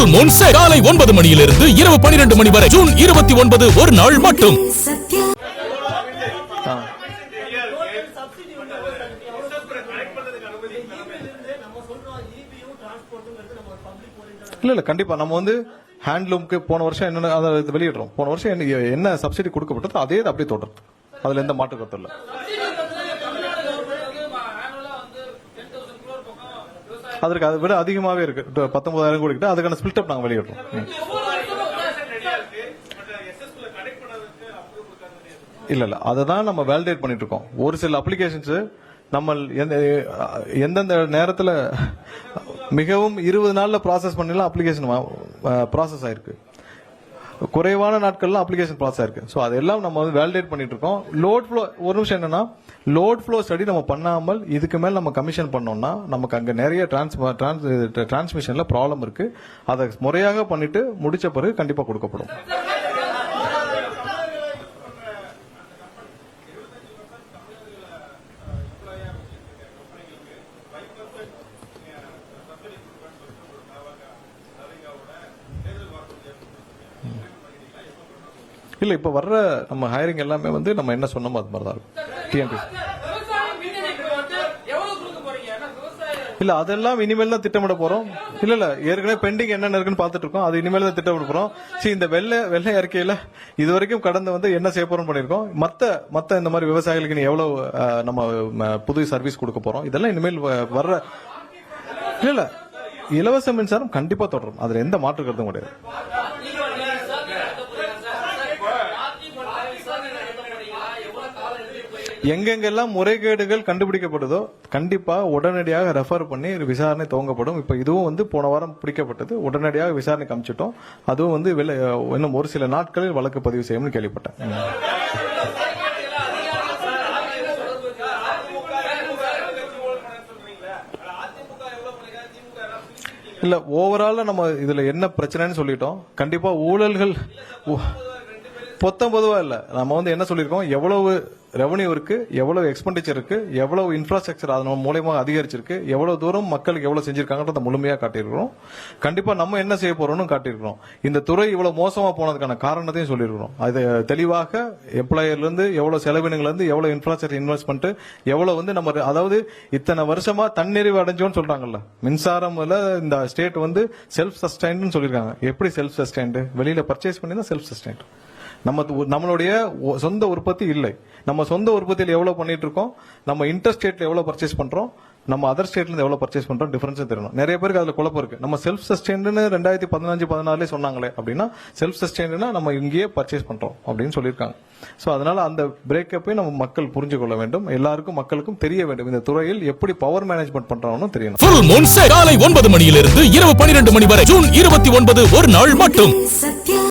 Full Moon Sale காலை 9 மணியிலிருந்து இரவு 12 மணி வரை ஜூன் 29 ஒரு நாள் மட்டும். இல்ல கண்டிப்பா நம்ம வந்து ஹேண்ட்லூம்க்கு போன வருஷம் என்ன அதை வெளியிடுறோம். போன வருஷம் என்ன சப்சிடி கொடுக்கப்பட்டதோ அதே அப்படியே தொடரும். அதுல எந்த மாற்று கருத்து இல்லை. அதற்கு அதை விட அதிகமாவே இருக்கு. 19,000 கோடி கிட்ட அதுக்கான ஸ்பிளிட் அப் நாங்க வெளியிடுறோம். இல்ல அததான் நம்ம வேலிடேட் பண்ணிட்டு இருக்கோம். ஒரு சில அப்ளிகேஷன்ஸ் நம்ம எந்தெந்த நேரத்தில் மிகவும் 20 நாள்ல ப்ராசஸ் பண்ணலாம் அப்ளிகேஷன் ப்ராசஸ் ஆயிருக்கு. குறைவான நாட்கள்ல அப்ளிகேஷன் ப்ராசஸ் ஆயிருக்கு. ஸோ அதெல்லாம் நம்ம வந்து வேலிடேட் பண்ணிட்டு இருக்கோம். லோட் ஃப்ளோ ஒரு நிமிஷம் என்னன்னா லோட் ஃப்ளோ ஸ்டடி நம்ம பண்ணாமல் இதுக்கு மேல் நம்ம கமிஷன் பண்ணோம்னா நமக்கு அங்க நிறைய டிரான்ஸ்மிஷன்ல ப்ராப்ளம் இருக்கு. அதை முறையாக பண்ணிட்டு முடிச்ச பிறகு கண்டிப்பா கொடுக்கப்படும். இல்ல இப்ப வர்ற நம்ம ஹையரிங் எல்லாமே வந்து நம்ம என்ன சொன்னோமோ அது மாதிரி தான் இருக்கும். இல்ல அதெல்லாம் இனிமேல் தான் திட்டமிட போறோம். இல்ல ஏற்கனவே பெண்டிங் என்னென்ன இருக்குன்னு பாத்துட்டு இருக்கோம். அது இனிமேல் தான் திட்டமிட போறோம். இந்த வெள்ளை அறிக்கையில இது வரைக்கும் கடந்து வந்து என்ன செய்ய போறோம் பண்ணிருக்கோம். மத்த இந்த மாதிரி விவசாயிகளுக்கு எவ்வளவு நம்ம புது சர்வீஸ் கொடுக்க போறோம். இதெல்லாம் இனிமேல் வர்ற இல்ல இலவச மின்சாரம் கண்டிப்பா தொடரும். அதுல எந்த மாற்று கருத்தும் கிடையாது. எங்கெங்கெல்லாம் முறைகேடுகள் கண்டுபிடிக்கப்படுதோ கண்டிப்பா உடனடியாக ரெஃபர் பண்ணி விசாரணை துவங்கப்படும். இப்ப இதுவும் வந்து போன வாரம் பிடிக்கப்பட்டது. உடனடியாக விசாரணை காமிச்சிட்டோம். அதுவும் வந்து இன்னும் ஒரு சில நாட்களில் வழக்கு பதிவு செய்யும்னு கேள்விப்பட்டேன். இல்ல ஓவரால நம்ம இதுல என்ன பிரச்சனைன்னு சொல்லிட்டோம். கண்டிப்பா ஊழல்கள் பொதுவா இல்ல. நம்ம வந்து என்ன சொல்லிருக்கோம், எவ்வளவு ரெவன்யூ இருக்கு, எவ்வளவு எக்ஸ்பெண்டிச்சர் இருக்கு, எவ்வளவு இன்ஃப்ராஸ்ட்ரக்சர் அதன் மூலமா அதிகரிச்சிருக்கு, எவ்வளவு தூரம் மக்களுக்கு எவ்வளவு செஞ்சிருக்காங்கன்றத முழுமையா காட்டியிருக்கிறோம். கண்டிப்பா நம்ம என்ன செய்ய போறோம்னு காட்டியிருக்கிறோம். இந்த துறை இவ்வளவு மோசமா போனதுக்கான காரணத்தையும் சொல்லியிருக்கிறோம். அது தெளிவாக எம்ப்ளாயர்ல இருந்து எவ்வளவு செலவினங்கள்ல இருந்து எவ்வளவு இன்ஃப்ராஸ்ட்ரக்சர் இன்வெஸ்ட்மெண்ட் எவ்வளவு வந்து நம்ம அதாவது இத்தனை வருஷமா தன்னிறைவு அடைஞ்சோன்னு சொல்றாங்கல்ல. மின்சாரம்ல இந்த ஸ்டேட் வந்து செல்ஃப் சஸ்டைன்ட்னு சொல்லிருக்காங்க. எப்படி செல்ஃப் சஸ்டைன்ட்? வெளியில பர்ச்சேஸ் பண்ணி தான் செல்ஃப் சஸ்டைன்ட். நம்மளுடைய சொந்த உற்பத்தி இல்லை. நம்ம சொந்த உற்பத்தியில் எவ்வளவு பண்ணிட்டு இருக்கோம், நம்ம இன்டர் ஸ்டேட்ல எவ்வளவு பர்ச்சேஸ் பண்றோம், நம்ம அதர் ஸ்டேட்ல இருந்து எவ்வளவு பர்ச்சேஸ் பண்றோம், டிஃபரன்ஸ் தெரியணும். நிறைய பேருக்கு அதுல குழப்பம் இருக்கு. நம்ம செல்ஃப் சஸ்டைன்ட்னு 2015-16 சொன்னாங்களே அப்படின்னா செல்ஃப் சஸ்டைன்ட்னா நம்ம இங்கேயே பர்ச்சேஸ் பண்றோம் அப்படின்னு சொல்லியிருக்காங்க. சோ அதனால அந்த பிரேக்கப்பை நம்ம மக்கள் புரிஞ்சு கொள்ள வேண்டும். எல்லாருக்கும் மக்களுக்கும் தெரிய வேண்டும். இந்த துறையில் எப்படி பவர் மேனேஜ்மெண்ட் பண்றோம்னு தெரியணும். Full Moon Sale காலை 9 மணியிலிருந்து இரவு 12 மணி வரை ஜூன் 29 ஒரு நாள் மட்டும்.